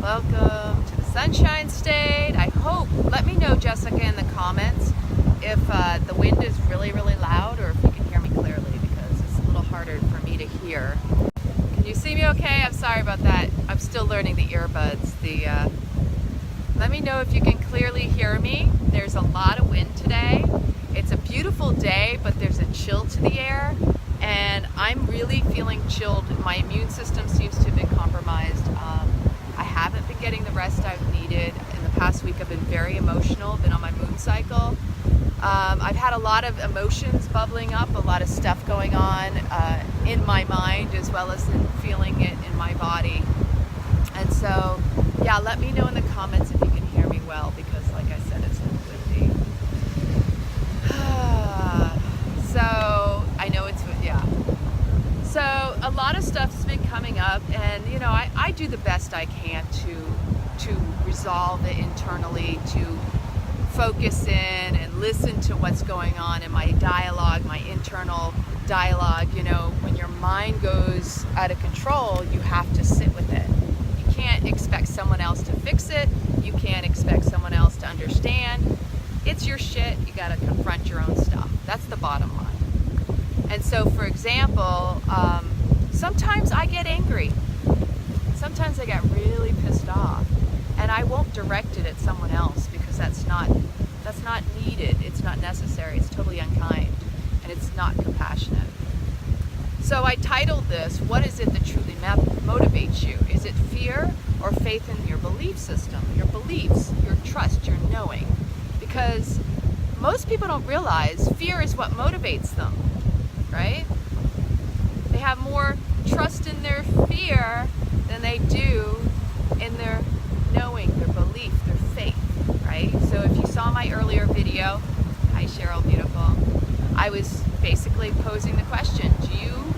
Welcome to the Sunshine State. I hope, let me know, Jessica, in the comments if the wind is really, really loud or if you can hear me clearly, because it's a little harder for me to hear. Can you see me okay? I'm sorry about that. I'm still learning the earbuds. Let me know if you can clearly hear me. There's a lot of wind today. It's a beautiful day, but there's a chill to the air, and I'm really feeling chilled. My immune system seems to have been compromised. I haven't been getting the rest I've needed. In the past week, I've been very emotional, been on my moon cycle. I've had a lot of emotions bubbling up, a lot of stuff going on in my mind as well as in feeling it in my body. And so, yeah, let me know in the comments if you can hear me well, because like I said, it's a little windy. So, I know it's, yeah. So, a lot of stuff's been coming up, and you know, I do the best I can to resolve it internally, to focus in and listen to what's going on in my dialogue, my internal dialogue. You know, when your mind goes out of control, you have to sit with it. You can't expect someone else to fix it. You can't expect someone else to understand. It's your shit. You got to confront your own stuff. That's the bottom line. And so, for example, sometimes I get angry. Sometimes I get really pissed off, and I won't direct it at someone else because that's not needed. It's not necessary. It's totally unkind, and it's not compassionate. So I titled this, "What is it that truly motivates you? Is it fear or faith in your belief system, your beliefs, your trust, your knowing?" Because most people don't realize fear is what motivates them, right? They have more trust in their fear than they do in their knowing, their belief, their faith, right? So if you saw my earlier video, hi Cheryl, beautiful, I was basically posing the question, do you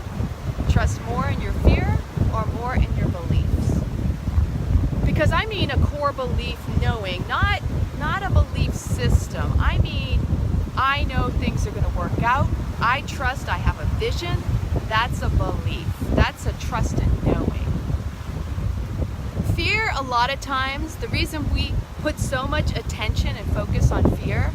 trust more in your fear or more in your beliefs? Because I mean a core belief knowing, not a belief system. I mean, I know things are going to work out. I trust, I have a vision. That's a belief. That's a trust in knowing. Fear, a lot of times, the reason we put so much attention and focus on fear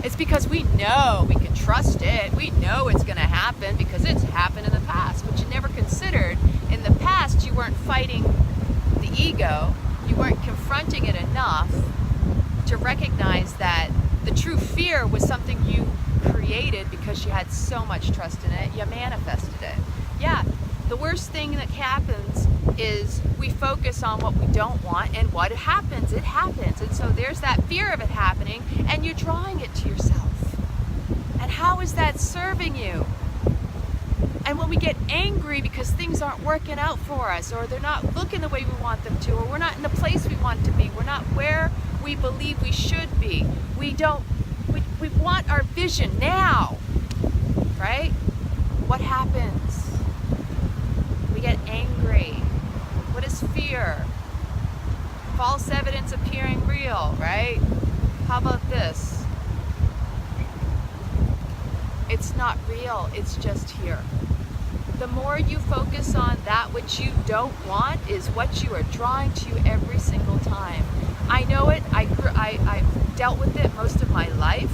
is because we know we can trust it. We know it's going to happen because it's happened in the past. But you never considered, in the past, you weren't fighting the ego. You weren't confronting it enough to recognize that the true fear was something you created because you had so much trust in it. You manifested it. Yeah, the worst thing that happens is we focus on what we don't want, and what happens, it happens. And so there's that fear of it happening, and you're drawing it to yourself. And how is that serving you? And when we get angry because things aren't working out for us, or they're not looking the way we want them to, or we're not in the place we want to be, we're not where we believe we should be, we want our vision now, right? What happens? We get angry. What is fear? False evidence appearing real, right? How about this? It's not real, it's just here. The more you focus on that which you don't want is what you are drawing to you every single time. I know it. I've dealt with it most of my life,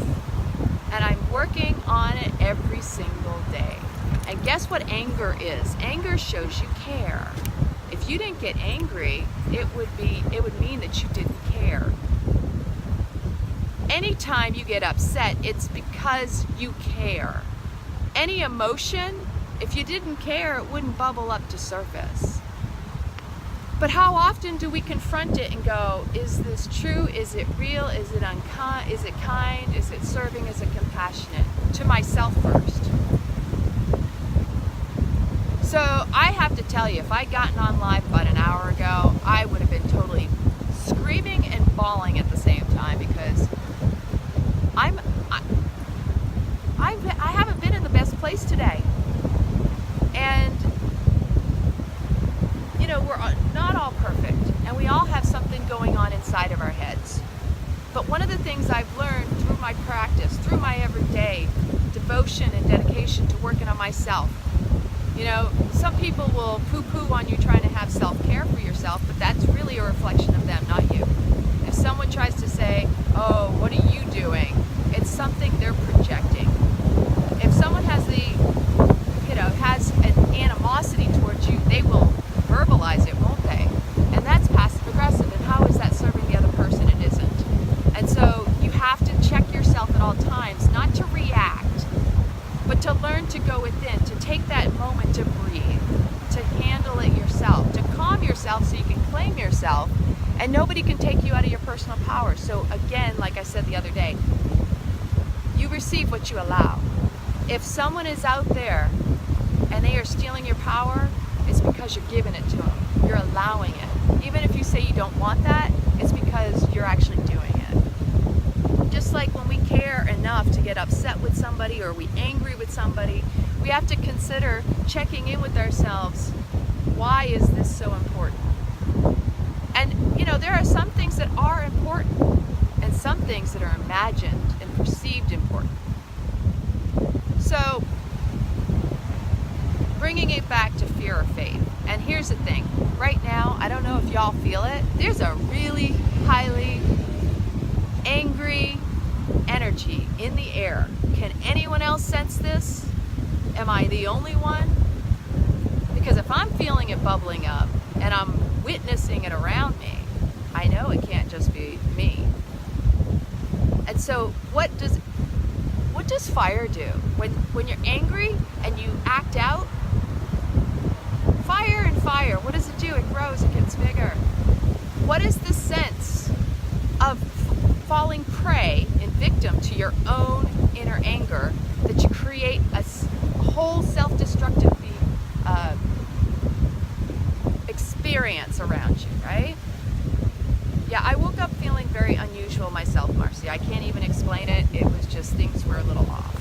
and I'm working on it every single day. And guess what anger is? Anger shows you care. If you didn't get angry, it would mean that you didn't care. Anytime you get upset, it's because you care. Any emotion, if you didn't care, it wouldn't bubble up to surface. But how often do we confront it and go, is this true? Is it real? Is it unkind? Is it kind? Is it serving? Is it compassionate? To myself first. So I have to tell you, if I'd gotten on live about an hour ago, I would have been totally screaming and bawling at the same time, because I haven't been in the best place today. And you know, we're not all perfect, and we all have something going on inside of our heads. But one of the things I've learned through my practice, through my everyday devotion and dedication to working on myself, You know, some people will poo-poo on you trying to have self-care for yourself, but that's really a reflection of them, not you. If someone tries to say, oh, what are you doing? It's something they're projecting. If someone has has an animosity towards you, they will verbalize it, won't they? And that's passive aggressive. And how is that serving the other person? It isn't. And so you have to check yourself at all times, not to react, but to learn to go within, to take that moment to breathe, to handle it yourself, to calm yourself so you can claim yourself, and nobody can take you out of your personal power. So again, like I said the other day, you receive what you allow. If someone is out there and they are stealing your power, it's because you're giving it to them. You're allowing it. Even if you say you don't want that, it's because you're actually doing it. Just like when we care enough to get upset with somebody or we angry with somebody, we have to consider checking in with ourselves. Why is this so important? And you know, there are some things that are important and some things that are imagined and perceived important. So, bringing it back to fear or faith. And here's the thing. Right now, I don't know if y'all feel it, there's a really highly angry energy in the air. Can anyone else sense this? Am I the only one? Because if I'm feeling it bubbling up and I'm witnessing it around me, I know it can't just be me. And so what does fire do? When you're angry and you act out, fire, what does it do? It grows, it gets bigger. What is the sense of falling prey and victim to your own inner anger that you create a whole self-destructive experience around you, right? Yeah, I woke up feeling very unusual myself, Marcy. I can't even explain it. It was just things were a little off.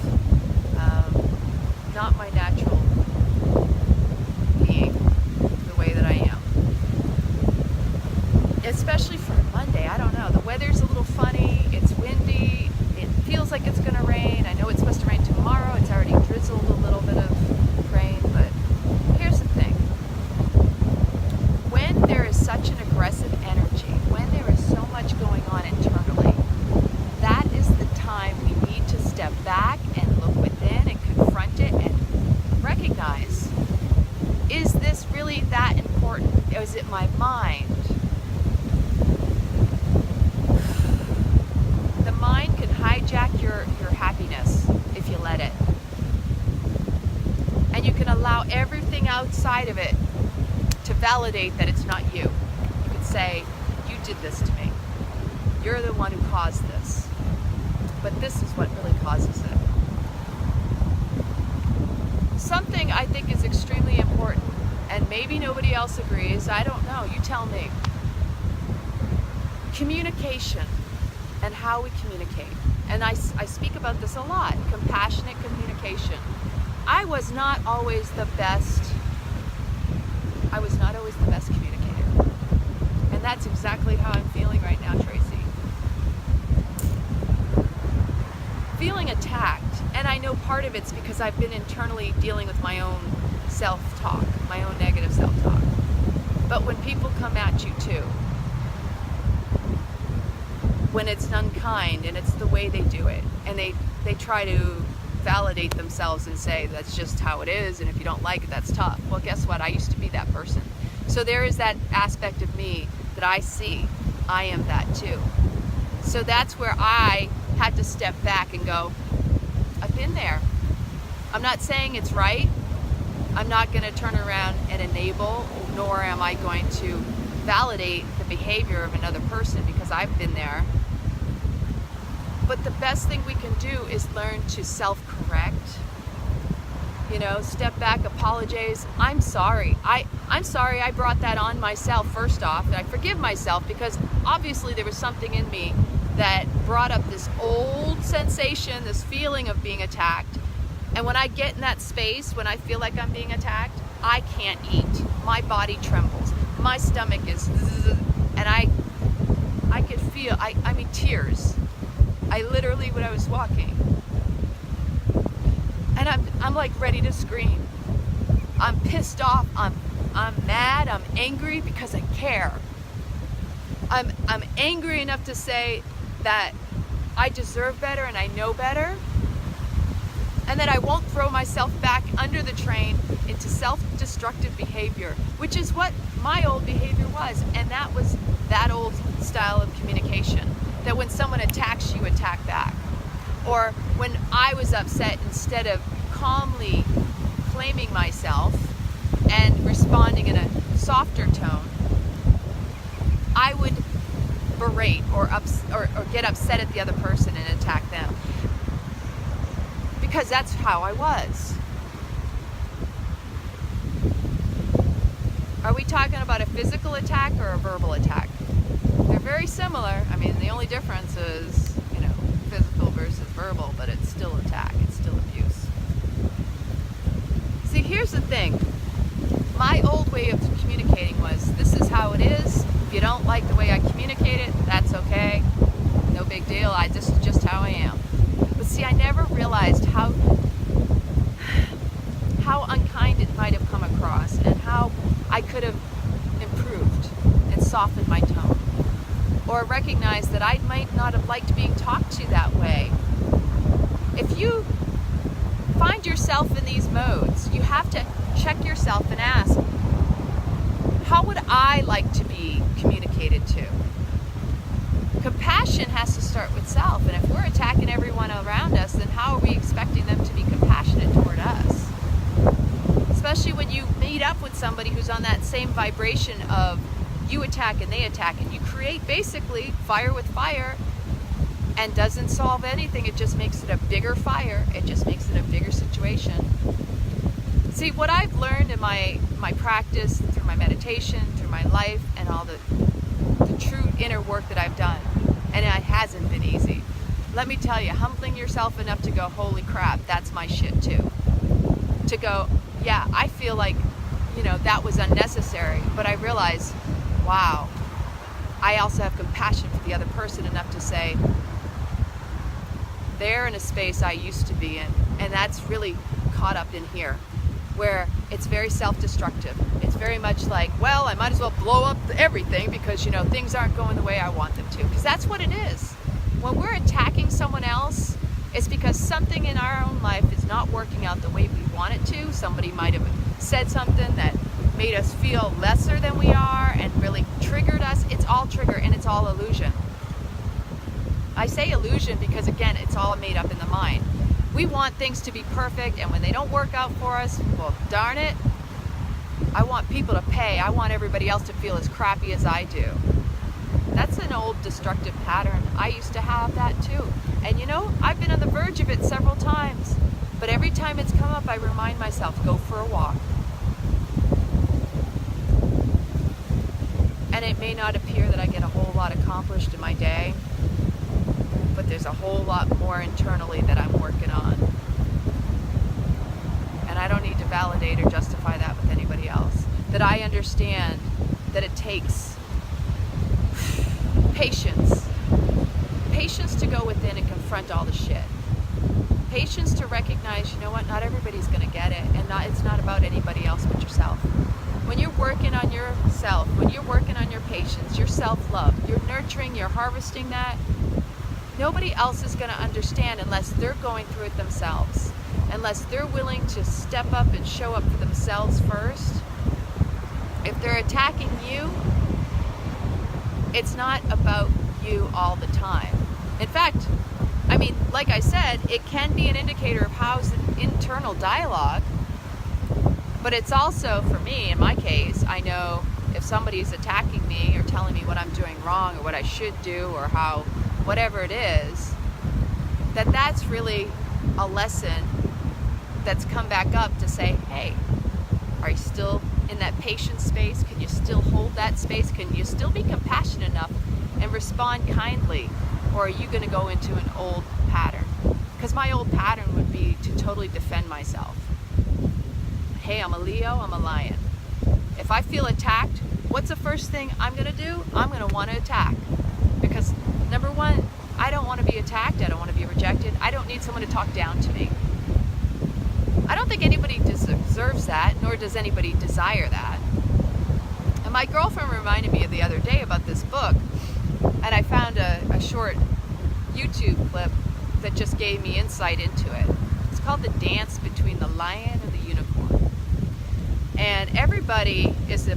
Not my natural being, the way that I am. Especially for Monday, I don't know. The weather's a little funny. It's windy. It feels like it's going to rain. I know it's supposed to rain tomorrow. It's already drizzled a little bit of rain. But here's the thing. When there is such an aggressive energy, when there is so much going on internally, that is the time we need to step back and look within and confront it and recognize, is this really that important? Is it my mind? The mind can hijack your happiness if you let it. And you can allow everything outside of it to validate that it's not you. You could say, you did this to me. You're the one who caused this. But this is what really causes it. Something I think is extremely important, and maybe nobody else agrees, I don't know, you tell me. Communication and how we communicate. And I speak about this a lot, compassionate communication. I was not always the best communicator. And that's exactly how I'm feeling right now, Tracy. Feeling attacked. And I know part of it's because I've been internally dealing with my own self-talk, my own negative self-talk. But when people come at you too, when it's unkind and it's the way they do it, and they try to validate themselves and say that's just how it is, and if you don't like it, that's tough. Well, guess what? I used to be that person. So there is that aspect of me that I see. I am that too. So that's where I had to step back and go, I've been there. I'm not saying it's right. I'm not going to turn around and enable, nor am I going to validate the behavior of another person, because I've been there. But the best thing we can do is learn to self-correct. You know, step back, apologize. I'm sorry. I'm sorry I brought that on myself first off. And I forgive myself because obviously there was something in me that brought up this old sensation, this feeling of being attacked. And when I get in that space, when I feel like I'm being attacked, I can't eat. My body trembles. My stomach is, and I could feel, I mean, tears. I literally, when I was walking, and I'm like ready to scream. I'm pissed off, I'm mad, I'm angry because I care. I'm angry enough to say that I deserve better and I know better, and that I won't throw myself back under the train into self-destructive behavior, which is what my old behavior was. And that was that old style of communication, that when someone attacks you, attack back. Or when I was upset, instead of calmly claiming myself and responding in a softer tone, I would berate or get upset at the other person and attack them. Because that's how I was. Are we talking about a physical attack or a verbal attack? They're very similar. I mean, the only difference is, physical versus verbal, but it's still attack, it's still abuse. See, here's the thing. My old way of communicating was, this is how it is. If you don't like the way I communicate it, that's okay. No big deal. This is just how I am. But see, I never realized how unkind it might have come across, and how I could have improved and softened my tone, or recognized that I might not have liked being talked to that way. If you find yourself in these modes, you have to check yourself and ask, how would I like to be communicated to? Compassion has to start with self, and if we're attacking everyone around us, then how are we expecting them to be compassionate toward us? Especially when you meet up with somebody who's on that same vibration of you attack and they attack, and you create basically fire with fire, and doesn't solve anything. It just makes it a bigger fire. It just makes it a bigger situation. See, what I've learned in my practice, through my meditation, through my life, and all the true inner work that I've done, and it hasn't been easy. Let me tell you, humbling yourself enough to go, holy crap, that's my shit too. To go, yeah, I feel like, that was unnecessary, but I realize, wow, I also have compassion for the other person enough to say, they're in a space I used to be in, and that's really caught up in here, where it's very self-destructive. It's very much like, well, I might as well blow up everything because, things aren't going the way I want them to. Because that's what it is. When we're attacking someone else, it's because something in our own life is not working out the way we want it to. Somebody might have said something that made us feel lesser than we are and really triggered us. It's all trigger, and it's all illusion. I say illusion because, again, it's all made up in the mind. We want things to be perfect, and when they don't work out for us, well, darn it, I want people to pay. I want everybody else to feel as crappy as I do. That's an old destructive pattern. I used to have that too. And I've been on the verge of it several times. But every time it's come up, I remind myself, go for a walk. And it may not appear that I get a whole lot accomplished in my day, but there's a whole lot more internally that I'm working on. And I don't need to validate or justify that with anybody else. That I understand that it takes patience. Patience to go within and confront all the shit. Patience to recognize, not everybody's going to get it, and it's not about anybody else but yourself. When you're working on yourself, when you're working on your patience, your self-love, you're nurturing, you're harvesting that, nobody else is going to understand unless they're going through it themselves. Unless they're willing to step up and show up for themselves first. If they're attacking you, it's not about you all the time. In fact, like I said, it can be an indicator of how's an internal dialogue, but it's also, for me, in my case, I know if somebody's attacking me or telling me what I'm doing wrong or what I should do or how, whatever it is, that's really a lesson that's come back up to say, hey, are you still in that patience space? Can you still hold that space? Can you still be compassionate enough and respond kindly? Or are you going to go into an old pattern? Because my old pattern would be to totally defend myself. Hey, I'm a Leo, I'm a lion. If I feel attacked, what's the first thing I'm going to do? I'm going to want to attack. Because number one, I don't want to be attacked. I don't want to be rejected. I don't need someone to talk down to me. I don't think anybody deserves that, nor does anybody desire that. And my girlfriend reminded me the other day about this book, and I found a short YouTube clip that just gave me insight into it. It's called The Dance Between the Lion and the Unicorn. And everybody is they're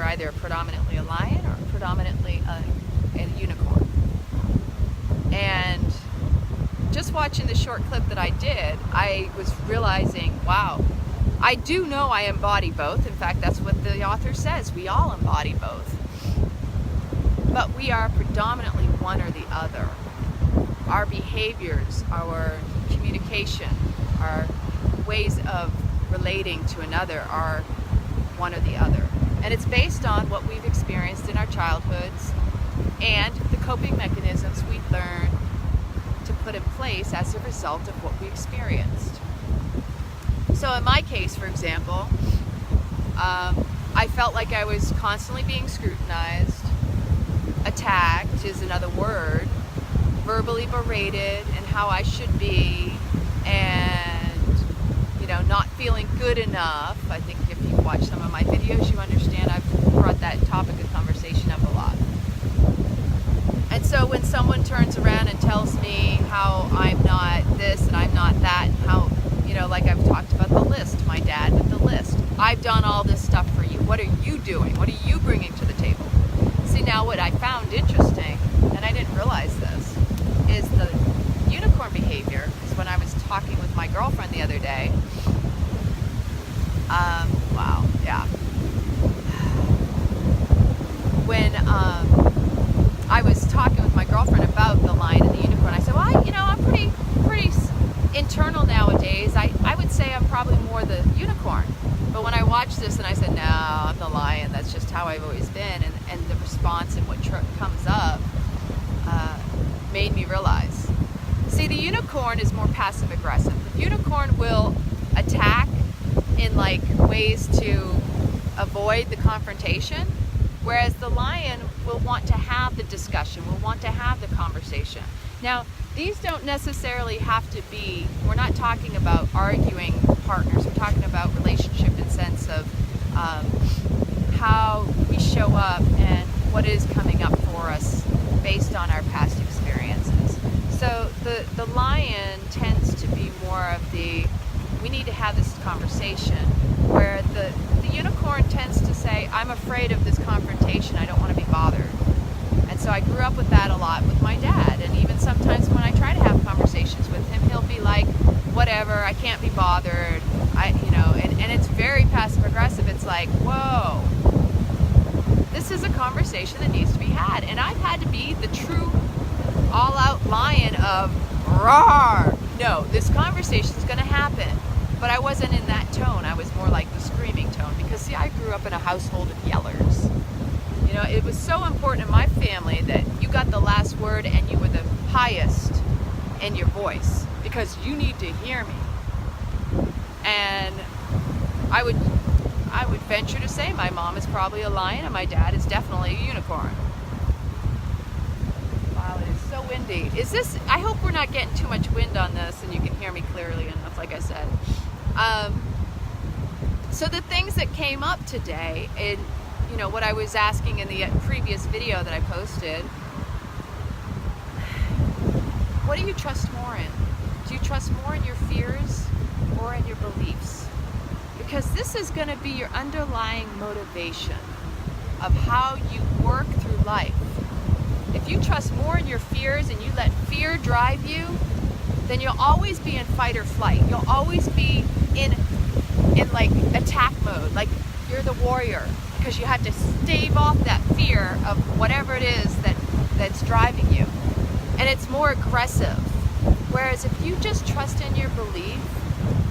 either predominantly a lion or predominantly a unicorn. And just watching the short clip that I did, I was realizing, wow, I do know I embody both. In fact, that's what the author says. We all embody both. But we are predominantly one or the other. Our behaviors, our communication, our ways of relating to another are one or the other. And it's based on what we've experienced in our childhoods and the coping mechanisms we learn to put in place as a result of what we experienced. So in my case, for example, I felt like I was constantly being scrutinized, attacked is another word, verbally berated and how I should be, and not feeling good enough. I think if you watch some of my videos, you understand I've brought that topic of conversation up a lot. And so when someone turns around and tells me how I'm not this and I'm not that, and how, like I've talked about the list, my dad with the list. I've done all this stuff for you. What are you doing? What are you bringing to the table? See, now what I found interesting, and I didn't realize this, is the unicorn behavior. Is when I was talking with my girlfriend the other day. Wow, yeah. When I was talking with my girlfriend about the lion and the unicorn, I said, well, I'm pretty internal nowadays. I would say I'm probably more the unicorn. But when I watched this and I said, no, I'm the lion, that's just how I've always been, and the response and what comes up made me realize. See, the unicorn is more passive aggressive. The unicorn will attack in ways to avoid the confrontation, whereas the lion will want to have the discussion, will want to have the conversation. Now, these don't necessarily have to be, we're not talking about arguing partners, we're talking about relationship in sense of how we show up and what is coming up for us based on our past experiences. So the lion tends to be more of we need to have this conversation, where the unicorn tends to say, I'm afraid of this confrontation, I don't want to be bothered. And so I grew up with that a lot with my dad, and even sometimes when I try to have conversations with him, he'll be like, whatever, I can't be bothered, and it's very passive aggressive. It's like, whoa, this is a conversation that needs to be had, and I've had to be the true all-out lion of, roar, no, this conversation is going to happen. But I wasn't in that tone. I was more like the screaming tone, because see, I grew up in a household of yellers. It was so important in my family that you got the last word and you were the highest in your voice, because you need to hear me. And I would venture to say my mom is probably a lion and my dad is definitely a unicorn. Wow, it is so windy. I hope we're not getting too much wind on this and you can hear me clearly enough, like I said. So the things that came up today, and what I was asking in the previous video that I posted, what do you trust more in? Do you trust more in your fears or in your beliefs? Because this is going to be your underlying motivation of how you work through life. If you trust more in your fears and you let fear drive you, then you'll always be in fight or flight. You'll always be in attack mode, like you're the warrior, because you have to stave off that fear of whatever it is that's driving you. And it's more aggressive. Whereas if you just trust in your belief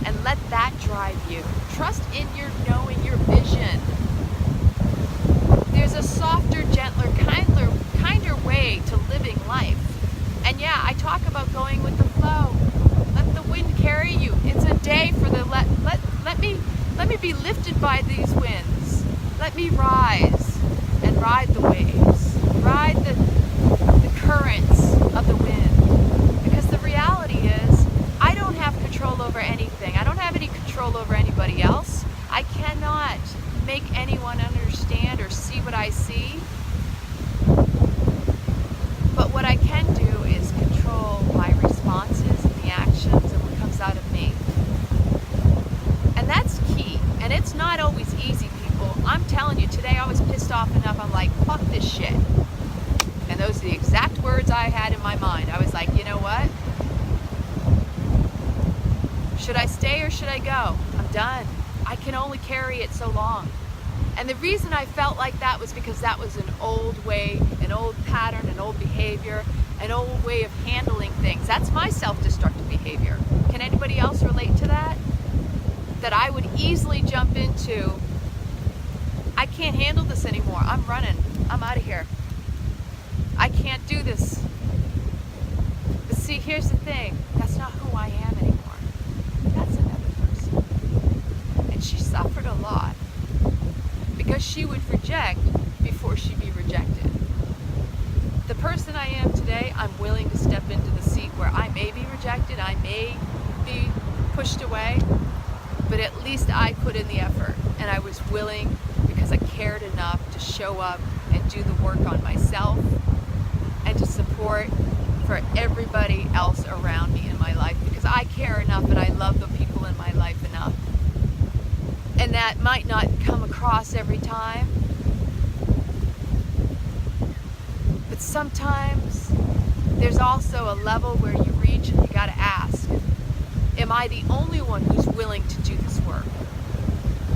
and let that drive you, trust in your knowing, your vision, there's a softer, gentler, kinder way to living life. And yeah, I talk about going with the flow. Let the wind carry you. It's a day for the let me be lifted by these winds. Let me rise and ride the waves. Ride the currents of the wind. Because the reality is, I don't have control over anything. Should I stay or should I go? I'm done. I can only carry it so long. And the reason I felt like that was because that was an old way, an old pattern, an old behavior, an old way of handling things. That's my self-destructive behavior. Can anybody else relate to that? That I would easily jump into, I can't handle this anymore. I'm running. I'm out of here. I can't do this. But see, here's the thing. That's not who I am anymore. That's another person. And she suffered a lot because she would reject before she'd be rejected. The person I am today, I'm willing to step into the seat where I may be rejected, I may be pushed away, but at least I put in the effort, and I was willing because I cared enough to show up and do the work on myself and to support for everybody else around me in my life, because I care enough and I love the people in my life enough. And that might not come across every time, but sometimes there's also a level where you reach and you gotta ask, am I the only one who's willing to do this work?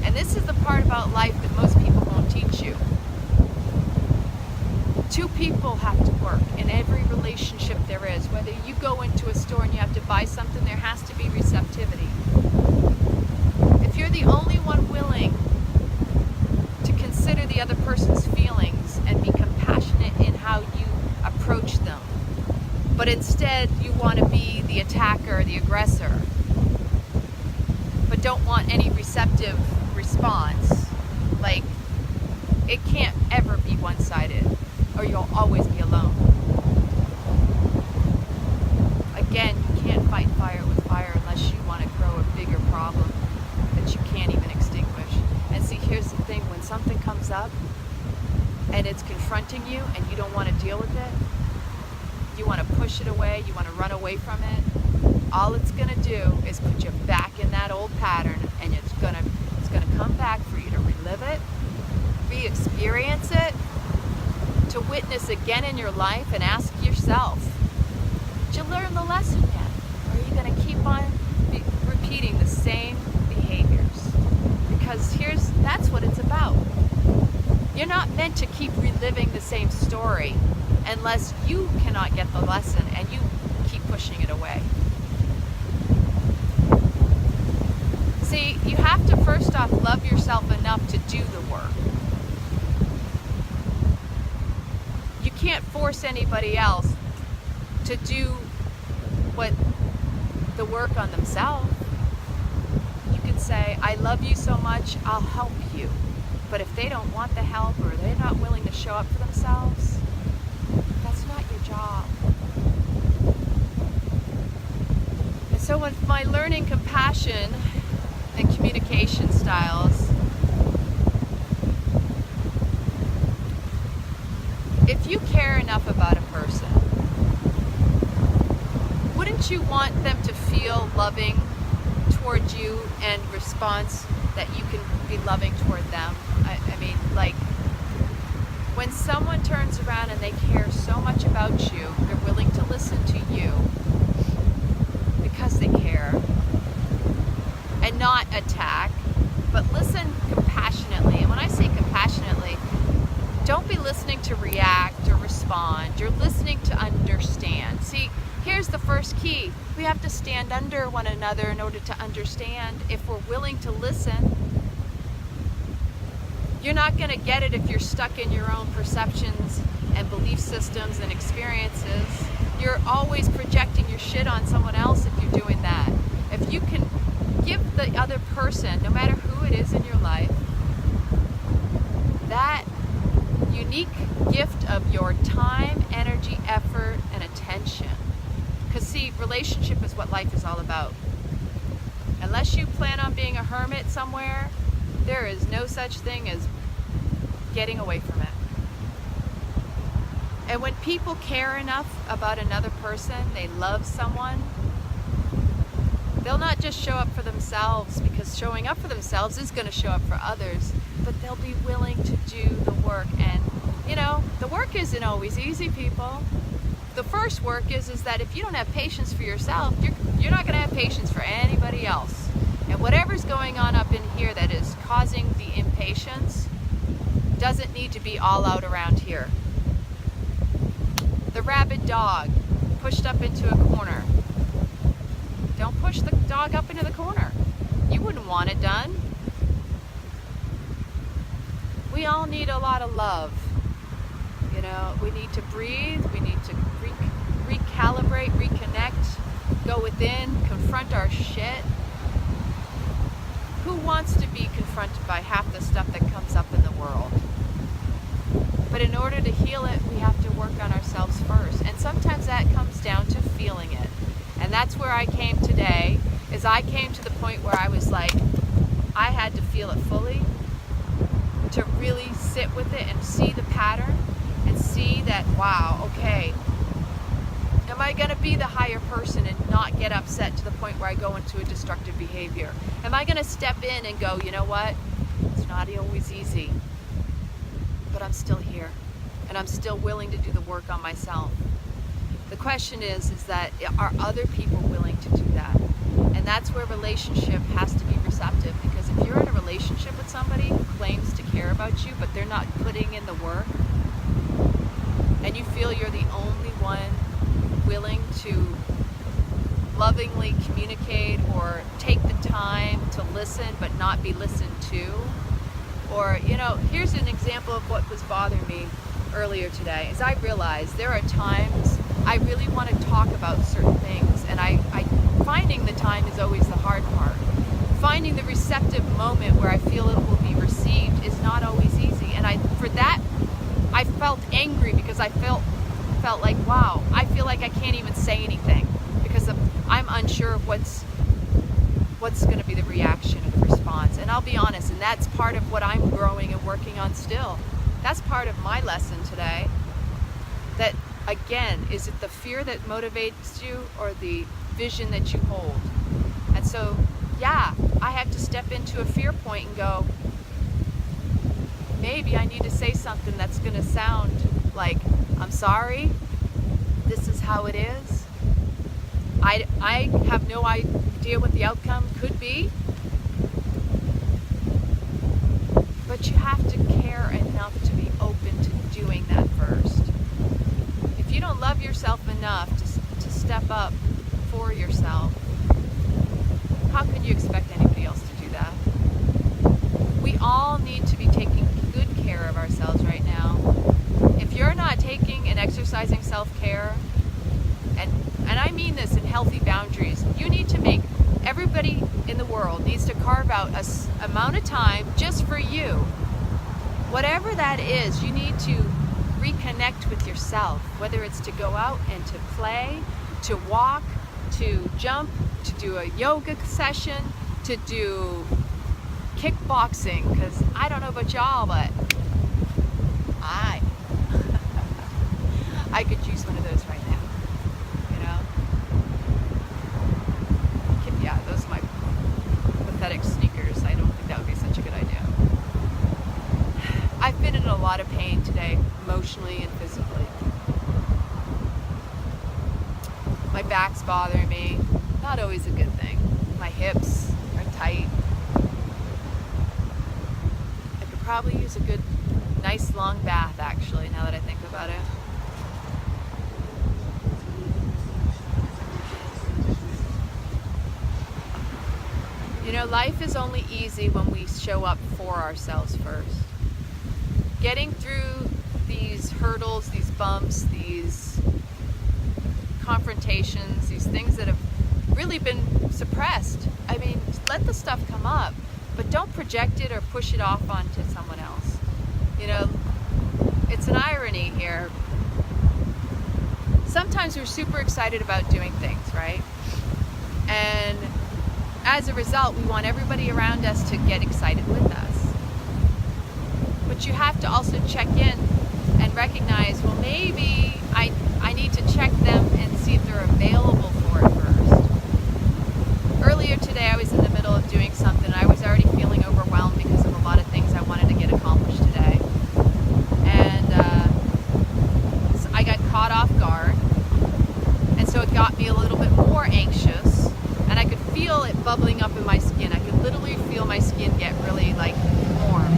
And this is the part about life that most people won't teach you. Two people have to work in every relationship there is. Whether you go into a store and you have to buy something, there has to be receptivity. If you're the only one willing to consider the other person's feelings and be compassionate in how you approach them, but instead you want to be the attacker, the aggressor, but don't want any receptive response, like, it can't ever be one-sided, or you'll always be alone. Again, you can't fight fire with fire unless you want to grow a bigger problem that you can't even extinguish. And see, here's the thing, when something comes up and it's confronting you and you don't want to deal with it, you want to push it away, you want to run away from it, all it's going to do is put you back in that old pattern, and it's going to come back for you to relive it, re-experience it, to witness again in your life and ask yourself, did you learn the lesson yet? Or are you going to keep on repeating the same behaviors? Because that's what it's about. You're not meant to keep reliving the same story unless you cannot get the lesson and you keep pushing it away. See, you have to first off love yourself enough to do the work. You can't force anybody else to do the work on themselves. You can say, I love you so much, I'll help you. But if they don't want the help or they're not willing to show up for themselves, that's not your job. And so with my learning compassion and communication styles, if you care enough about a person, wouldn't you want them to feel loving towards you and response that you can be loving toward them? I mean, like, when someone turns around and they care so much about you, they're willing to listen to you because they care and not attack, but listen compassionately. And when I say compassionately, don't be listening to react or respond. You're listening to understand. See, here's the first key. We have to stand under one another in order to understand. If we're willing to listen, you're not going to get it if you're stuck in your own perceptions and belief systems and experiences. You're always projecting your shit on someone else if you're doing that. If you can give the other person, no matter who it is in your life, that unique gift of your time, energy, effort, and attention. Because see, relationship is what life is all about. Unless you plan on being a hermit somewhere, there is no such thing as getting away from it. And when people care enough about another person, they love someone, they'll not just show up for themselves, because showing up for themselves is going to show up for others, but they'll be willing to do the work. And, you know, the work isn't always easy, people. the first work is that if you don't have patience for yourself, you're not going to have patience for anybody else. And whatever's going on up in here that is causing the impatience doesn't need to be all out around here. The rabid dog pushed up into a corner. Don't push the dog up into the corner. You wouldn't want it done. We all need a lot of love. You know, we need to breathe, we need to recalibrate, reconnect, go within, confront our shit. Who wants to be confronted by half the stuff that comes up in the world? But in order to heal it, we have to work on ourselves first. And sometimes that comes down to feeling it. And that's where I came today, is I came to the point where I was like, I had to feel it fully, to really sit with it and see the pattern and see that, wow, okay, am I going to be the higher person and not get upset to the point where I go into a destructive behavior? Am I going to step in and go, you know what, it's not always easy, but I'm still here and I'm still willing to do the work on myself. The question is that are other people willing to do that? And that's where relationship has to be receptive, because if you're in a relationship with somebody who claims to care about you, but they're not putting in the work, and you feel you're the only one willing to lovingly communicate or take the time to listen but not be listened to, or, you know, here's an example of what was bothering me earlier today, is I realized there are times I really want to talk about certain things, and I finding the time is always the hard part. Finding the receptive moment where I feel it will be received is not always easy, and for that I felt angry, because I felt like, wow, I feel like I can't even say anything because I'm unsure of what's going to be the reaction and the response. And I'll be honest, and that's part of what I'm growing and working on still. That's part of my lesson today. That, again, is it the fear that motivates you or the vision that you hold? And so, yeah, I have to step into a fear point and go, maybe I need to say something that's going to sound like, I'm sorry, this is how it is. I have no idea what the outcome could be, but you have to care enough to be open to doing that first. If you don't love yourself enough to step up for yourself, how can you expect anybody else to do that? We all need to be taking good care of ourselves right now. If you're not taking and exercising self-care, and I mean this in healthy boundaries, you need to make, everybody in the world needs to carve out an amount of time just for you. Whatever that is, you need to reconnect with yourself, whether it's to go out and to play, to walk, to jump, to do a yoga session, to do kickboxing, because I don't know about y'all, but I could use one of those right now, you know? Yeah, those are my pathetic sneakers. I don't think that would be such a good idea. I've been in a lot of pain today, emotionally and physically. My back's bothering me, not always a good thing. My hips are tight. I could probably use a good, nice long bath, actually, now that I think about it. You know, life is only easy when we show up for ourselves first. Getting through these hurdles, these bumps, these confrontations, these things that have really been suppressed. I mean, let the stuff come up, but don't project it or push it off onto someone else. You know, it's an irony here. Sometimes we're super excited about doing things, right? And as a result, we want everybody around us to get excited with us. But you have to also check in and recognize, well, maybe I need to check them and see if they're available for it first. Earlier today, I was in the middle of doing something, and I was already feeling overwhelmed because of a lot of things I wanted to get accomplished today. And so I got caught off guard, bubbling up in my skin. I could literally feel my skin get really like warm,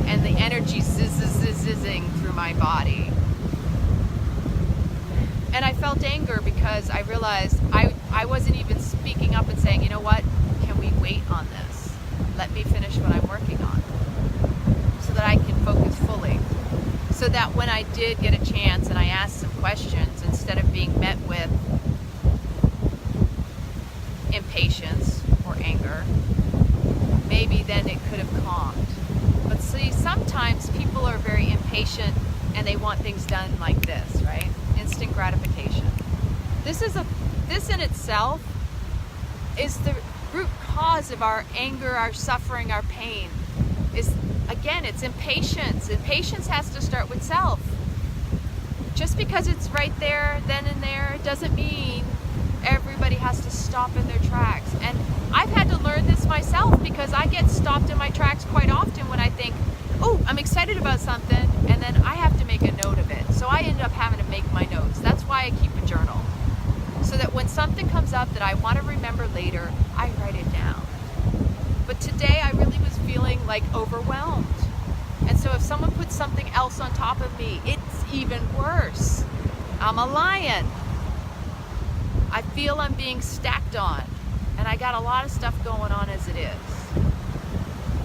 and the energy zizzing through my body. And I felt anger because I realized I wasn't even speaking up and saying, you know what, can we wait on this? Let me finish what I'm working on so that I can focus fully. So that when I did get a chance and I asked some questions, instead of being met with impatience or anger, maybe then it could have calmed. But see, sometimes people are very impatient and they want things done like this, right? Instant gratification. This in itself is the root cause of our anger, our suffering, our pain. Again, it's impatience. Impatience has to start with self. Just because it's right there, then and there, doesn't mean everybody has to stop in their tracks. And I've had to learn this myself, because I get stopped in my tracks quite often when I think, oh, I'm excited about something, and then I have to make a note of it. So I end up having to make my notes. That's why I keep a journal. So that when something comes up that I want to remember later, I write it down. But today I really was feeling like overwhelmed. And so if someone puts something else on top of me, it's even worse. I'm a lion. I feel I'm being stacked on. And I got a lot of stuff going on as it is.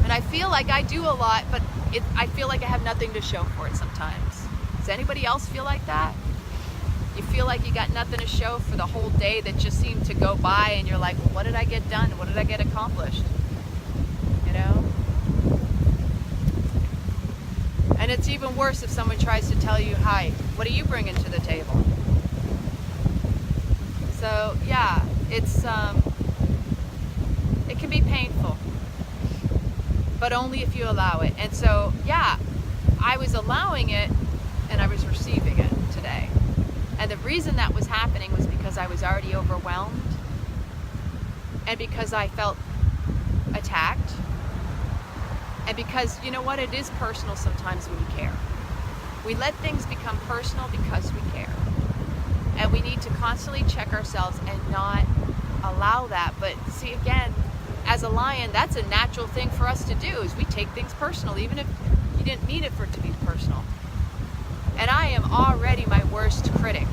And I feel like I do a lot, but I feel like I have nothing to show for it sometimes. Does anybody else feel like that? You feel like you got nothing to show for the whole day that just seemed to go by, and you're like, well, what did I get done? What did I get accomplished? You know? And it's even worse if someone tries to tell you, hi, what are you bringing to the table? So, yeah, it can be painful, but only if you allow it. And so, yeah, I was allowing it and I was receiving it today. And the reason that was happening was because I was already overwhelmed, and because I felt attacked, and because, you know what, it is personal sometimes when you care. We let things become personal because we care. And we need to constantly check ourselves and not allow that. But see, again, as a lion, that's a natural thing for us to do, is we take things personal, even if you didn't mean it for it to be personal. And I am already my worst critic.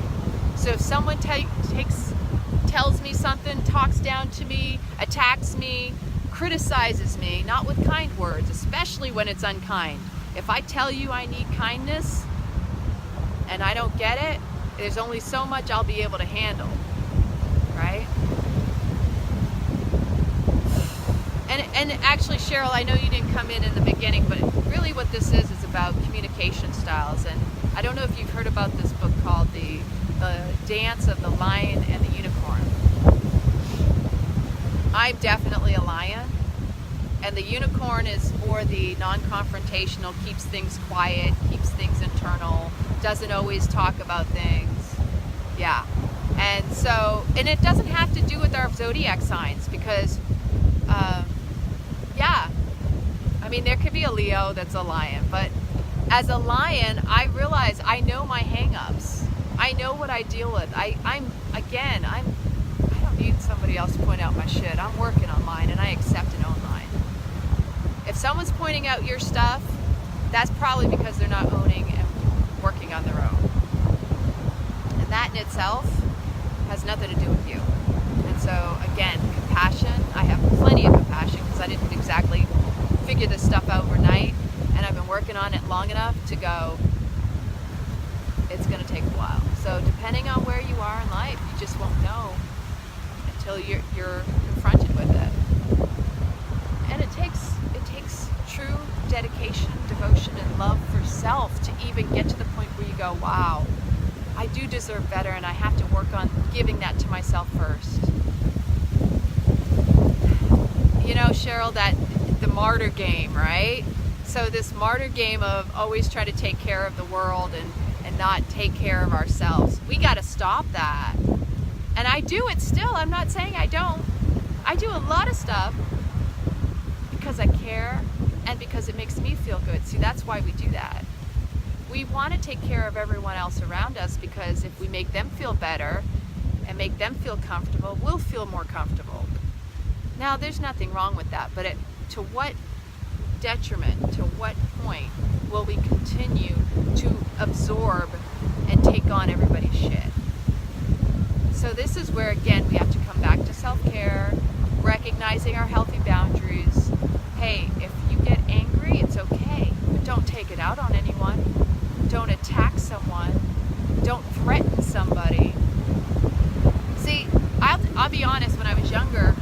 So if someone tells me something, talks down to me, attacks me, criticizes me, not with kind words, especially when it's unkind. If I tell you I need kindness and I don't get it, there's only so much I'll be able to handle, right? And actually, Cheryl, I know you didn't come in the beginning, but really what this is about communication styles. And I don't know if you've heard about this book called The Dance of the Lion and the Unicorn. I'm definitely a lion, and the unicorn is for the non-confrontational, keeps things quiet, keeps things internal, doesn't always talk about things. Yeah. And so, and it doesn't have to do with our zodiac signs, because yeah, I mean, there could be a Leo that's a lion, but as a lion, I realize I know my hang-ups. I know what I deal with. I don't need somebody else to point out my shit. I'm working on mine, and I accept and own mine. If someone's pointing out your stuff, that's probably because they're not owning and working on their own. And that in itself has nothing to do with you. And so, again, compassion. I have plenty of compassion because I didn't exactly figure this stuff out overnight, and I've been working on it long enough to go, it's going to take a while. So depending on where you are in life, you just won't know until you're confronted with it. And it takes true dedication, devotion, and love for self to even get to the point where you go, wow, I do deserve better, and I have to work on giving that to myself first. You know, Cheryl, that the Martyr Game, right? So this Martyr Game of always try to take care of the world and not take care of ourselves. We got to stop that. And I do it still. I'm not saying I don't. I do a lot of stuff because I care and because it makes me feel good. See, that's why we do that. We want to take care of everyone else around us, because if we make them feel better and make them feel comfortable, we'll feel more comfortable. Now, there's nothing wrong with that, but to what detriment, to what point will we continue to absorb and take on everybody's shit? So this is where, again, we have to come back to self-care, recognizing our healthy boundaries. Hey, if you get angry, it's okay, but don't take it out on anyone. Don't attack someone. Don't threaten somebody. See, I'll be honest, when I was younger,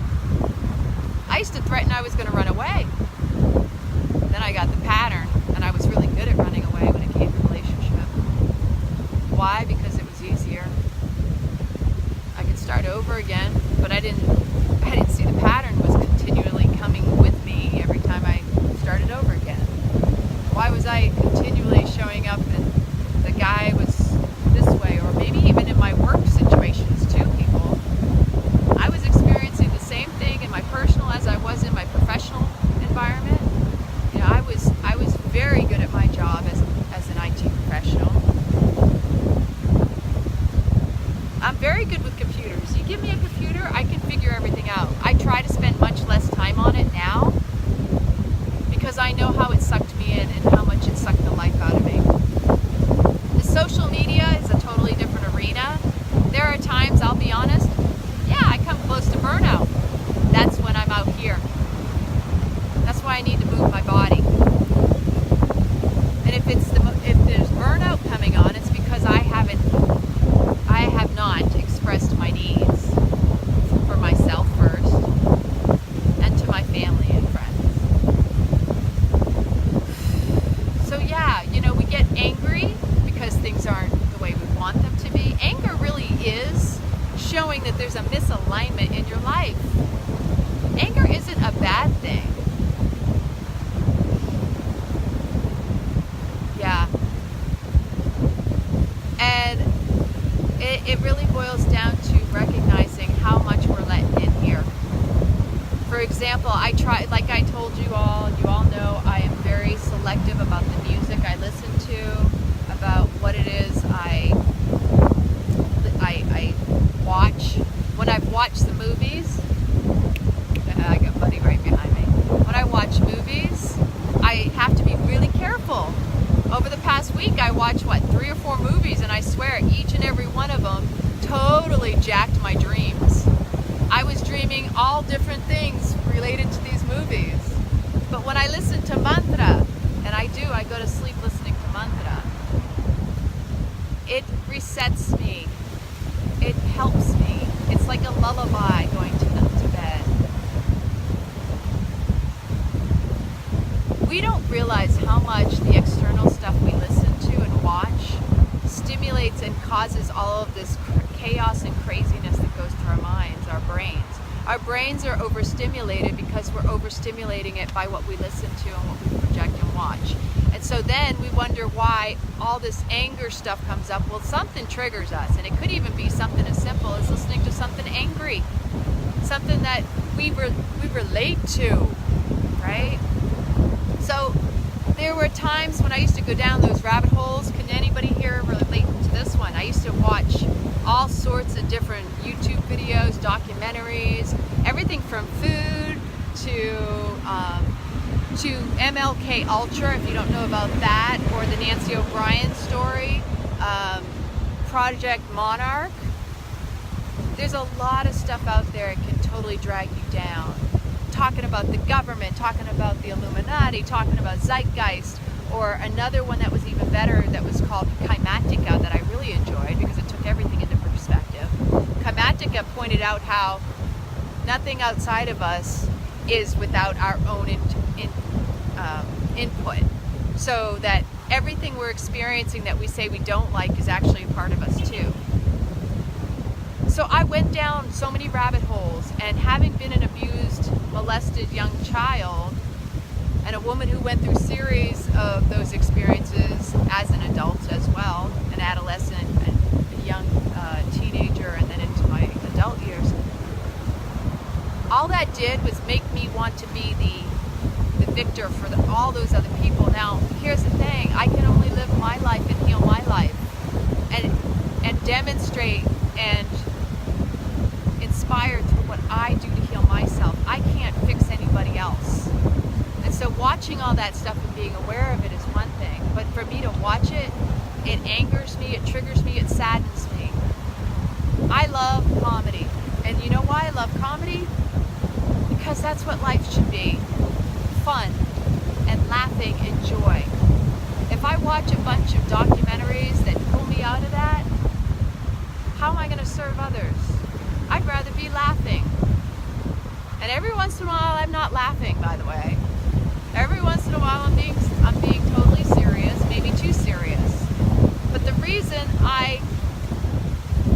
I used to threaten I was going to run away. Then I got the pattern, and I was really good at running away when it came to relationship. Why? Because it was easier. I could start over again, but I didn't see the pattern was continually coming with me every time I started over again. Why was I continually showing up and the guy was this way, or maybe even in my work situations too, people? I was experiencing the same thing in my personal as I was in my professional environment. You know, I was very good at my job as an IT professional. I'm very good with computers. You give me a computer, I can figure everything out. I try to spend much less time on it now because I know how it sucked me in and how much it sucked the life out of me. The social media is a totally different arena. There are times, I'll be honest, yeah, I come close to burnout. That's when I'm out here. That's why I need to move my body. And if there's burnout coming on, it's because I have not expressed my needs for myself first and to my family and friends. So yeah, you know, we get angry because things aren't the way we want them to be. Anger really is showing that there's a misalignment in your life. Anger isn't a bad thing. Yeah. And it really boils down to recognizing how much we're letting in here. For example, like I told you all know, I am very selective about the music I listen to, about what it is I watch. When I've watched the movies, I got Buddy right behind me. When I watch movies, I have to be really careful. Over the past week, I watched, 3 or 4 movies, and I swear each and every one of them totally jacked my dreams. I was dreaming all different things related to these movies. But when I listen to mantra, and I go to sleep listening to mantra, it resets me. It helps me. It's like a lullaby going to bed. We don't realize how much the external stuff we listen to and watch stimulates and causes all of this chaos and craziness that goes through our minds, our brains. Our brains are overstimulated because we're overstimulating it by what we listen to and what we project and watch. And so then we wonder why all this anger stuff comes up. Well, something triggers us, and it could even be something as simple as listening to something angry, something that we relate to, right? So there were times when I used to go down those rabbit holes. Can anybody here relate to this one? I used to watch all sorts of different YouTube videos, documentaries, everything from food to MLK Ultra, if you don't know about that, or the Nancy O'Brien story, Project Monarch. There's a lot of stuff out there that can totally drag you down. Talking about the government, talking about the Illuminati, talking about Zeitgeist, or another one that was even better that was called Kymatica that I really enjoyed because it took everything into perspective. Kymatica pointed out how nothing outside of us is without our own input. So that everything we're experiencing that we say we don't like is actually a part of us too. So I went down so many rabbit holes, and having been an abused, molested young child, and a woman who went through a series of those experiences as an adult as well, an adolescent, a young teenager, and then into my adult years, all that did was make me want to be the victor for all those other people. Now, here's the thing. I can only live my life and heal my life and demonstrate and inspire through what I do to heal myself. I can't watching all that stuff and being aware of it is one thing, but for me to watch it, it angers me, it triggers me, it saddens me. I love comedy. And you know why I love comedy? Because that's what life should be. Fun and laughing and joy. If I watch a bunch of documentaries that pull me out of that, how am I going to serve others? I'd rather be laughing. And every once in a while I'm not laughing, by the way. Every once in a while I'm being totally serious, maybe too serious. But the reason I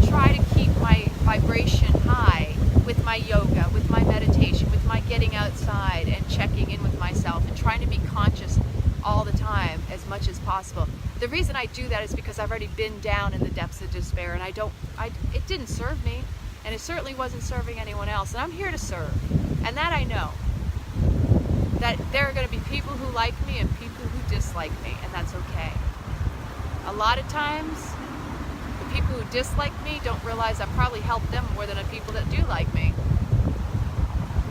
try to keep my vibration high with my yoga, with my meditation, with my getting outside and checking in with myself and trying to be conscious all the time as much as possible. The reason I do that is because I've already been down in the depths of despair, and it didn't serve me, and it certainly wasn't serving anyone else, and I'm here to serve. And that I know. That there are going to be people who like me and people who dislike me, and that's okay. A lot of times, the people who dislike me don't realize I probably helped them more than the people that do like me.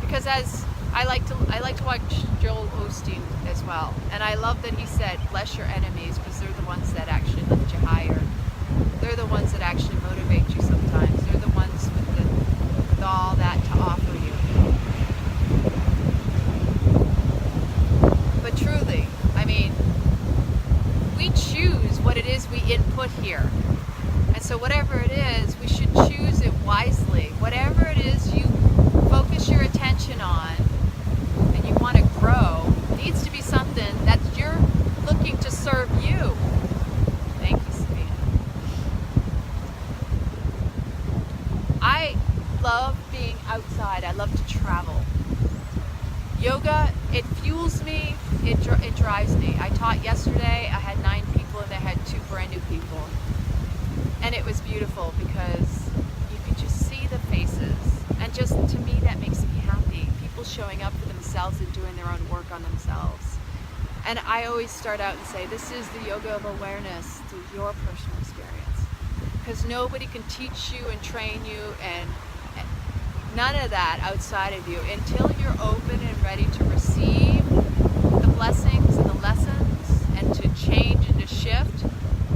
Because as I like to watch Joel Osteen as well, and I love that he said, bless your enemies, because they're the ones that actually lift you higher. They're the ones that actually motivate you sometimes. They're the ones with all that to offer you. But truly, I mean, we choose what it is we input here. And so whatever it is, we should choose it wisely. Whatever it is you focus your attention on and you want to grow needs to be something that you're looking to serve you. Thank you, Sabina. I love being outside. I love to travel. Yoga, it fuels me, it drives me. I taught yesterday, I had 9 people and I had 2 brand new people. And it was beautiful because you could just see the faces. And just, to me, that makes me happy. People showing up for themselves and doing their own work on themselves. And I always start out and say, this is the yoga of awareness through your personal experience. Because nobody can teach you and train you and none of that outside of you until you're open and ready to receive the blessings and the lessons and to change and to shift.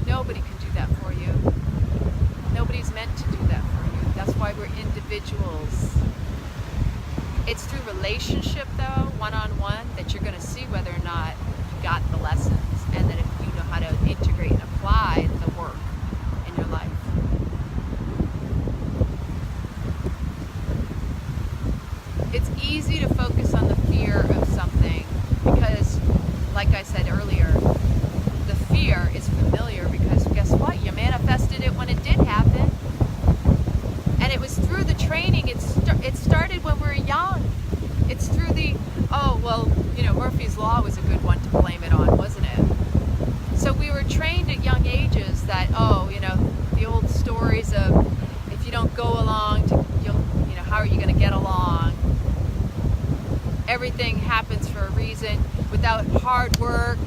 Nobody can do that for you. Nobody's meant to do that for you. That's why we're individuals. It's through relationship, though, one-on-one, that you're going to see whether or not you got the lessons and that if you know how to integrate and apply the work in your life. It's easy to focus on the fear of something because, like I said earlier, the fear is familiar because guess what? You manifested it when it did happen. And it was through the training. It started when we were young. It's through the, Murphy's Law was a good one to blame it on, wasn't it? So we were trained at young ages that, the old stories of if you don't go along, how are you going to get along? Everything happens for a reason. Without hard work,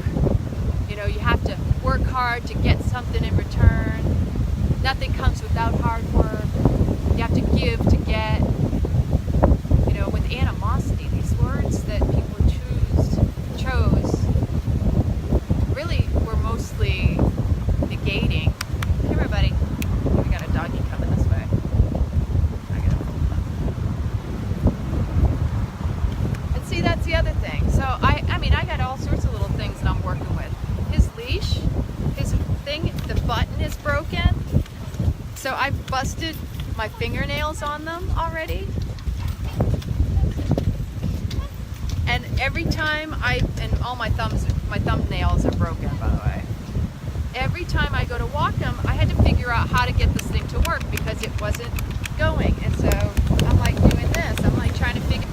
you have to work hard to get something in return. Nothing comes without hard work. You have to give to get. With animosity, these words that people chose really were mostly negating. Come here, buddy. We got a doggy coming this way. I gotta pull him up. And see, that's the other thing. So I got all sorts of little things that I'm working with. His leash, his thing, the button is broken. So I've busted my fingernails on them already. And every time and all my thumbnails are broken, by the way. Every time I go to walk them, I had to figure out how to get this thing to work because it wasn't going. And so I'm like doing this. I'm like trying to figure.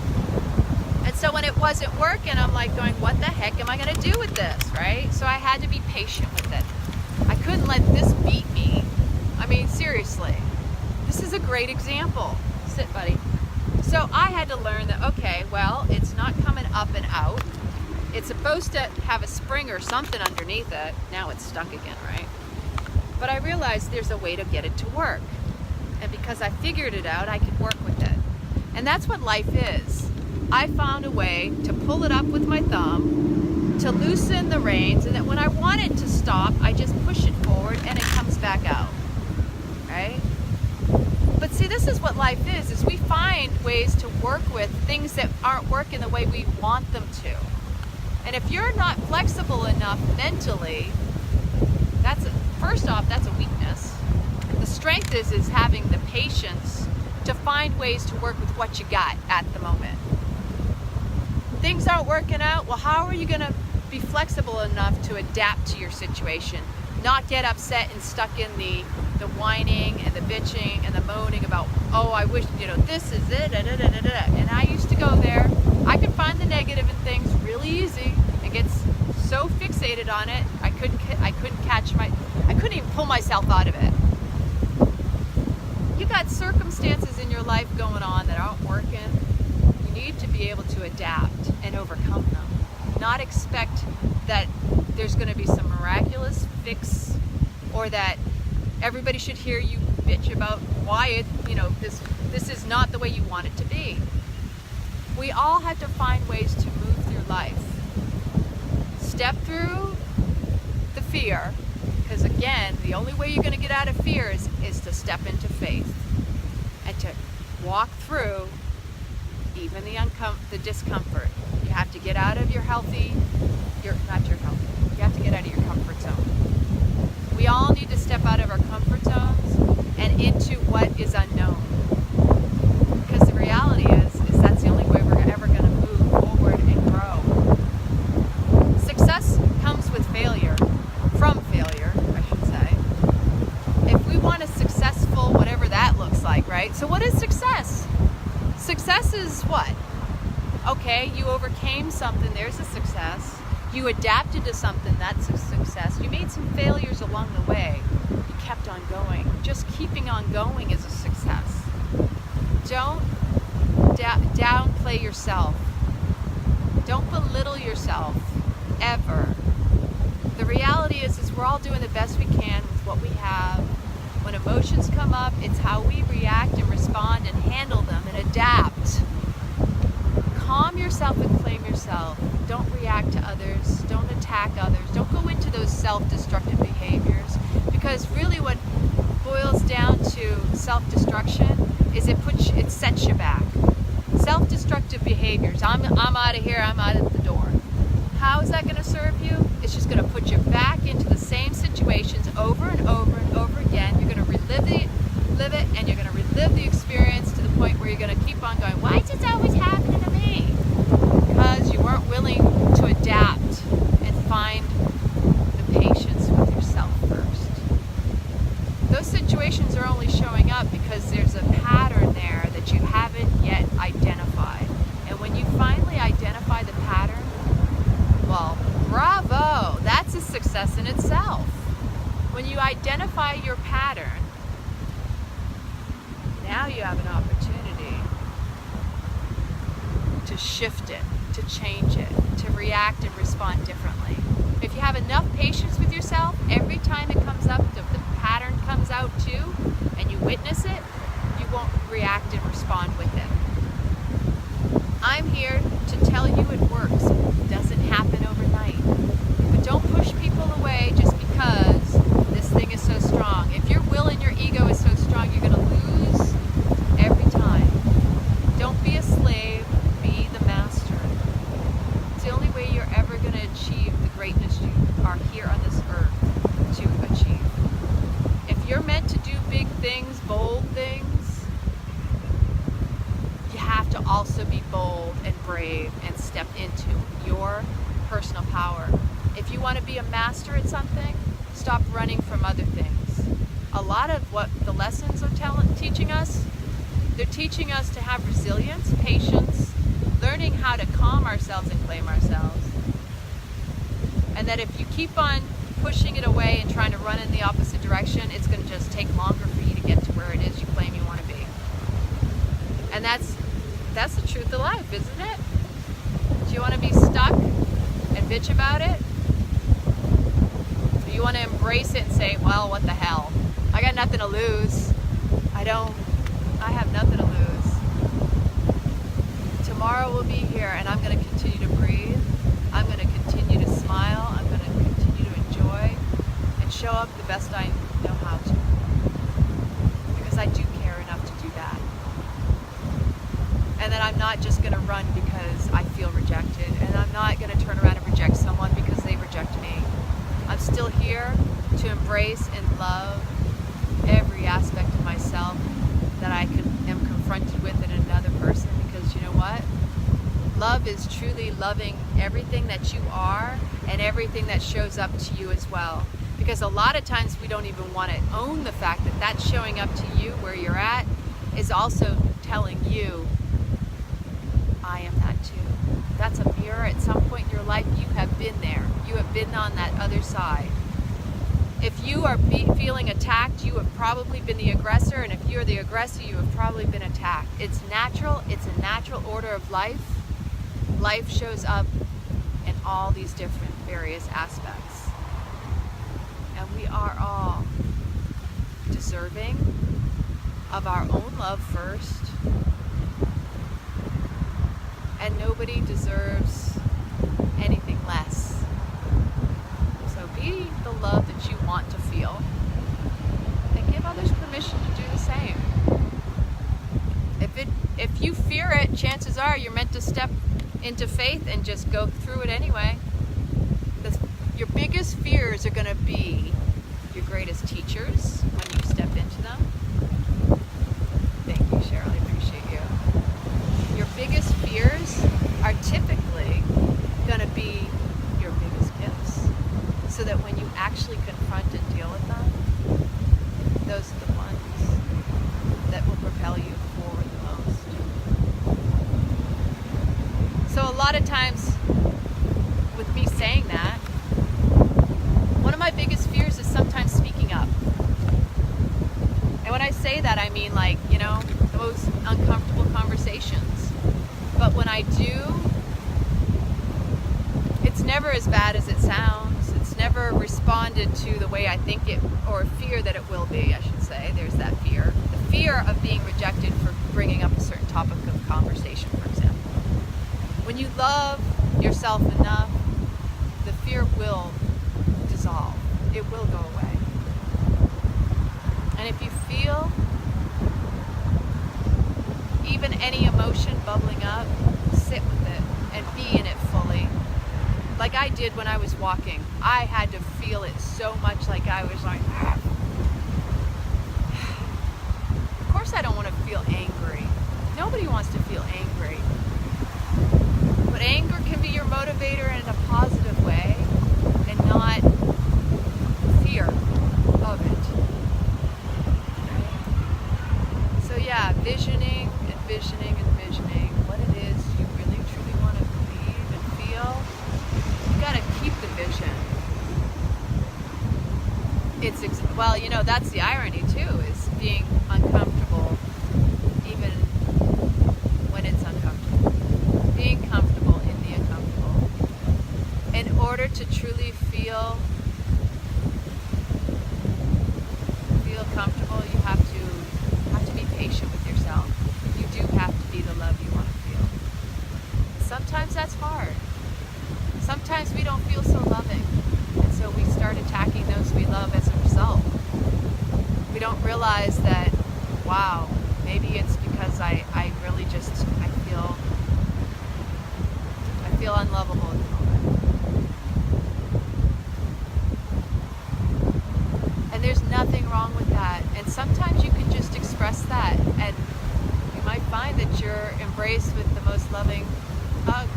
And so when it wasn't working, I'm like going, what the heck am I going to do with this, right? So I had to be patient with it. I couldn't let this beat me. I mean, seriously. This is a great example. Sit, buddy. So I had to learn that, okay, well, it's not coming up and out. It's supposed to have a spring or something underneath it. Now it's stuck again, right? But I realized there's a way to get it to work. And because I figured it out, I could work with it. And that's what life is. I found a way to pull it up with my thumb, to loosen the reins, and that when I want it to stop, I just push it forward and it comes back out, right? But see, this is what life is we find ways to work with things that aren't working the way we want them to. And if you're not flexible enough mentally, first off, that's a weakness. The strength is having the patience to find ways to work with what you got at the moment. Things aren't working out, well, how are you going to be flexible enough to adapt to your situation? Not get upset and stuck in the whining and the bitching and the moaning about, oh, I wish, this is it, and I used to go there. I could find the negative in things really easy and get so fixated on it, I couldn't even pull myself out of it. You got circumstances in your life going on that aren't working. You need to be able to adapt and overcome them. Not expect that there's going to be some miraculous fix, or that everybody should hear you bitch about why this is not the way you want it to be. We all have to find ways to move through life. Step through the fear, because again, the only way you're going to get out of fear is to step into faith and to walk through even the discomfort. You have to get out of you have to get out of your comfort zone. We all need to step out of our comfort zones and into what is unknown. Because the reality is that's the only way we're ever going to move forward and grow. Success comes with failure, from failure, I should say. If we want a successful, whatever that looks like, right? So what is success? Success is what? Okay, you overcame something, there's a success. You adapted to something, that's a success. You made some failures along the way. You kept on going. Just keeping on going is a success. Don't downplay yourself. Don't belittle yourself, ever. The reality is we're all doing the best we can with what we have. When emotions come up, it's how we react and respond and handle them and adapt. Calm yourself and claim yourself. Don't react to others. Don't attack others. Don't go into those self-destructive behaviors, because really what boils down to self-destruction is it sets you back. Self-destructive behaviors. I'm out of here. I'm out of the door. How is that going to serve you? It's just going to put you back into the same situations over and over and over again. You're going to relive it, and you're going to relive the experience to the point where you're going to keep on going, why is this always happening to me? Because you weren't willing to adapt and find the patience with yourself first. Those situations are only showing up because there's a pattern there that you haven't yet identified. And when you finally identify the pattern, well, bravo! That's a success in itself. When you identify your pattern, now you have an opportunity to shift it, to change it, to react and respond differently. If you have enough patience with yourself, every time it comes up, if the pattern comes out too, and you witness it, you won't react and respond with it. I'm here to tell you it works. It doesn't happen overnight. But don't push people away just because this thing is so strong. If your will and your ego is so strong, you're going to lose every time. Don't be a slave, be the master. It's the only way you're ever going to achieve the greatness you are here on this earth to achieve. If you're meant to do big things, bold things, you have to also be bold and brave and step into your personal power. If you want to be a master at something, stop running from other things. A lot of what the lessons are teaching us, they're teaching us to have resilience, patience, learning how to calm ourselves and claim ourselves. And that if you keep on pushing it away and trying to run in the opposite direction, it's going to just take longer for you to get to where it is you claim you want to be. And that's the truth of life, isn't it? Do you want to be stuck and bitch about it? Or you want to embrace it and say, well, what the hell? I got nothing to lose. I have nothing to lose. Tomorrow will be here, and I'm going to continue to breathe. I'm going to continue to show up the best I know how to. Because I do care enough to do that. And then I'm not just going to run because I feel rejected. And I'm not going to turn around and reject someone because they reject me. I'm still here to embrace and love every aspect of myself that I am confronted with in another person. Because you know what? Love is truly loving everything that you are and everything that shows up to you as well. Because a lot of times we don't even want to own the fact that that's showing up to you where you're at is also telling you, I am that too. That's a mirror. At some point in your life, you have been there. You have been on that other side. If you are feeling attacked, you have probably been the aggressor. And if you're the aggressor, you have probably been attacked. It's natural. It's a natural order of life. Life shows up in all these different various aspects. And we are all deserving of our own love first. And nobody deserves anything less. So be the love that you want to feel. And give others permission to do the same. If you fear it, chances are you're meant to step into faith and just go through it anyway. Your biggest fears are going to be your greatest teachers when you step into them. Thank you, Cheryl. I appreciate you. Your biggest fears are typically going to be your biggest gifts. So that when you actually confront and deal with them, those are the ones that will propel you forward the most. So a lot of times, with me saying that, one of my biggest fears is sometimes speaking up. And when I say that, I mean like, those uncomfortable conversations. But when I do, it's never as bad as it sounds. It's never responded to the way I think it, or fear that it will be, I should say. There's that fear. The fear of being rejected for bringing up a certain topic of conversation, for example. When you love yourself enough, the fear will dissolve. It will go away. And if you feel even any emotion bubbling up, sit with it and be in it fully. Like I did when I was walking. I had to feel it so much, like I was like, Of course I don't want to feel angry. Nobody wants to feel angry. But anger can be your motivator in a positive way and not fear of it. Right? So yeah, visioning what it is you really truly want to believe and feel. You got to keep the vision. That's the irony too, is being uncomfortable even when it's uncomfortable. Being comfortable in the uncomfortable. In order to truly feel comfortable, you have to be patient with yourself. You do have to be the love you want to feel. Sometimes that's hard. Sometimes we don't feel so loving. And so we start attacking those we love as a result. We don't realize that, wow, maybe it's because I really just, I feel unlovable at the moment. And there's nothing wrong with that. And sometimes you can just express that, and you might find that you're embraced with the most loving hug,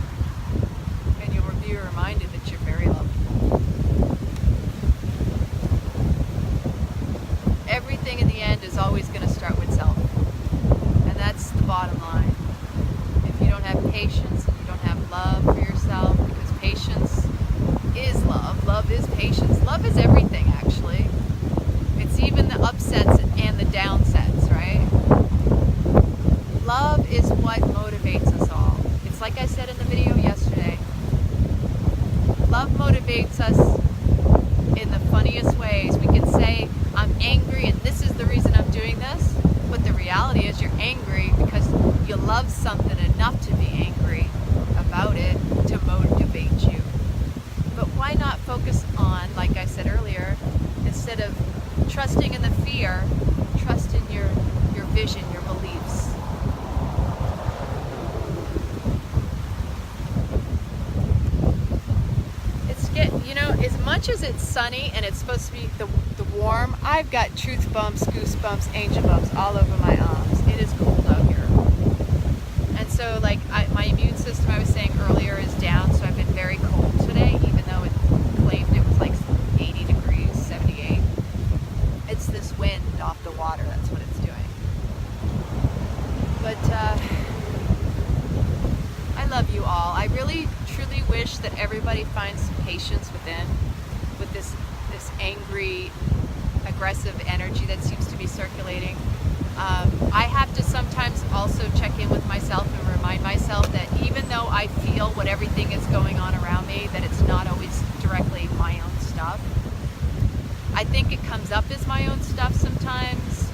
and you'll be reminded that you're very lovable. Everything in the end is always going to start with self, and that's the bottom line. If you don't have patience and you don't have love for yourself, because patience is love, love is patience, love is everything actually. It's even the upsets and the downsets, right? Love is what motivates us all. It's like I said in the video yesterday. Love motivates us in the funniest ways. We can say, I'm angry and this is the reason I'm doing this. But the reality is you're angry because you love something enough to be angry about it to motivate you. But why not focus on, like I said earlier, instead you know, as much as it's sunny and it's supposed to be the warm, I've got truth bumps, goosebumps, angel bumps all over my arms. It is cold out here. And so like my immune system, I was saying earlier, is down, so I've been very cold today, even though it claimed it was like 80 degrees, 78. It's this wind off the water, that's what it's doing. But I love you all. I really truly wish that everybody finds some patience within with this angry, aggressive energy that seems to be circulating. I have to sometimes also check in with myself and remind myself that even though I feel what everything is going on around me, that it's not always directly my own stuff. I think it comes up as my own stuff sometimes.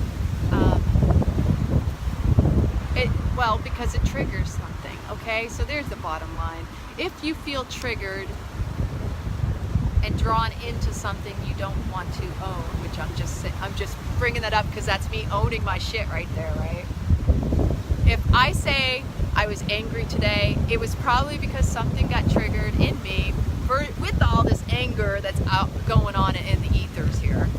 Well, because it triggers something, okay? So there's the bottom line. If you feel triggered and drawn into something you don't want to own, which I'm just bringing that up because that's me owning my shit right there, right? If I say I was angry today, it was probably because something got triggered in me with all this anger that's out going on in the ethers here.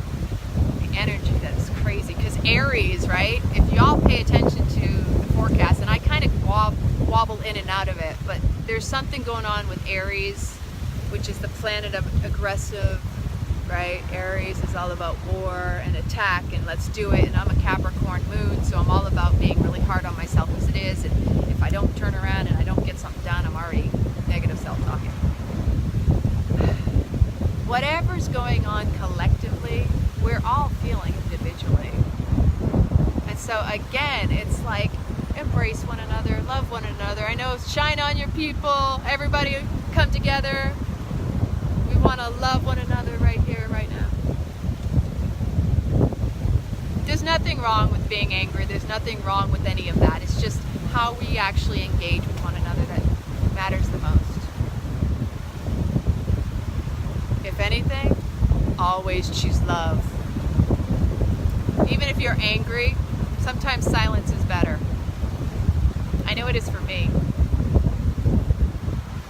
The energy that's crazy. Because Aries, right? If y'all pay attention to the forecast, and I kind of wobble in and out of it, but there's something going on with Aries, which is the planet of aggressive, right? Aries is all about war and attack and let's do it. And I'm a Capricorn moon, so I'm all about being really hard on myself as it is. And if I don't turn around and I don't get something done, I'm already negative self-talking. Whatever's going on collectively, we're all feeling individually. And so again, it's like, embrace one another, love one another. I know, shine on your people, everybody come together. We want to love one another right here, right now. There's nothing wrong with being angry. There's nothing wrong with any of that. It's just how we actually engage with one another that matters the most. If anything, always choose love. Even if you're angry, sometimes silence is better. I know it is for me.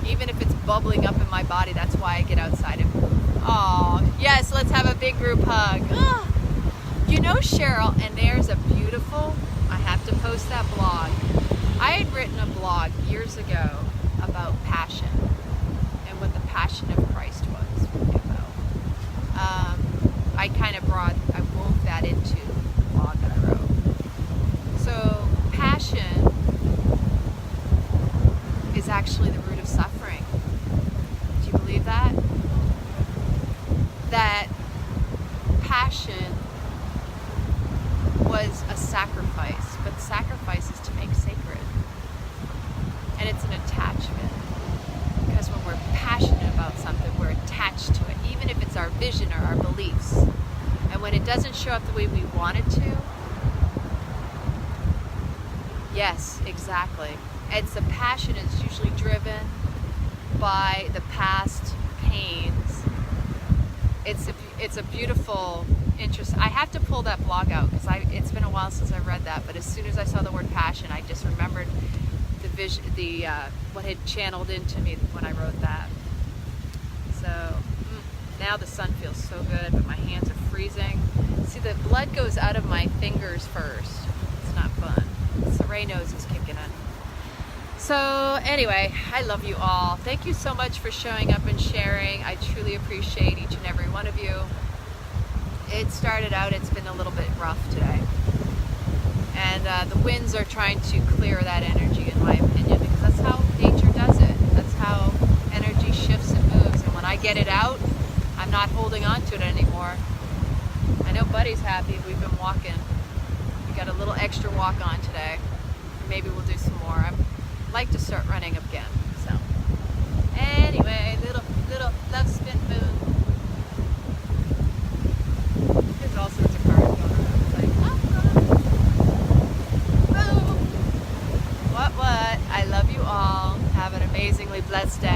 Even if it's bubbling up in my body, that's why I get outside and move. Oh, yes, let's have a big group hug. Oh, you know, Cheryl, and there's a beautiful, I have to post that blog. I had written a blog years ago about passion and what the passion of Christ was really about. I wove that into the blog that I wrote. So passion is actually the root of suffering. Do you believe that? That passion was a sacrifice, but sacrifice is to make sacred. And it's an attachment. Because when we're passionate about something, we're attached to it, even if it's our vision or our beliefs. And when it doesn't show up the way we want it to, yes, exactly. It's the passion is usually driven by the past pains. It's a beautiful, interesting. I have to pull that blog out because it's been a while since I read that. But as soon as I saw the word passion, I just remembered the vision, what had channeled into me when I wrote that. So now the sun feels so good, but my hands are freezing. See, the blood goes out of my fingers first. It's not fun. Serenos is kicking in. So anyway, I love you all. Thank you so much for showing up and sharing. I truly appreciate each and every one of you. It started out, it's been a little bit rough today. And the winds are trying to clear that energy, in my opinion, because that's how nature does it. That's how energy shifts and moves. And when I get it out, I'm not holding on to it anymore. I know Buddy's happy. We've been walking. We got a little extra walk on today. Maybe we'll do some more. I'd like to start running again. So anyway, little love spin moon. There's all sorts of cars going around. It's like, boom. What? I love you all. Have an amazingly blessed day.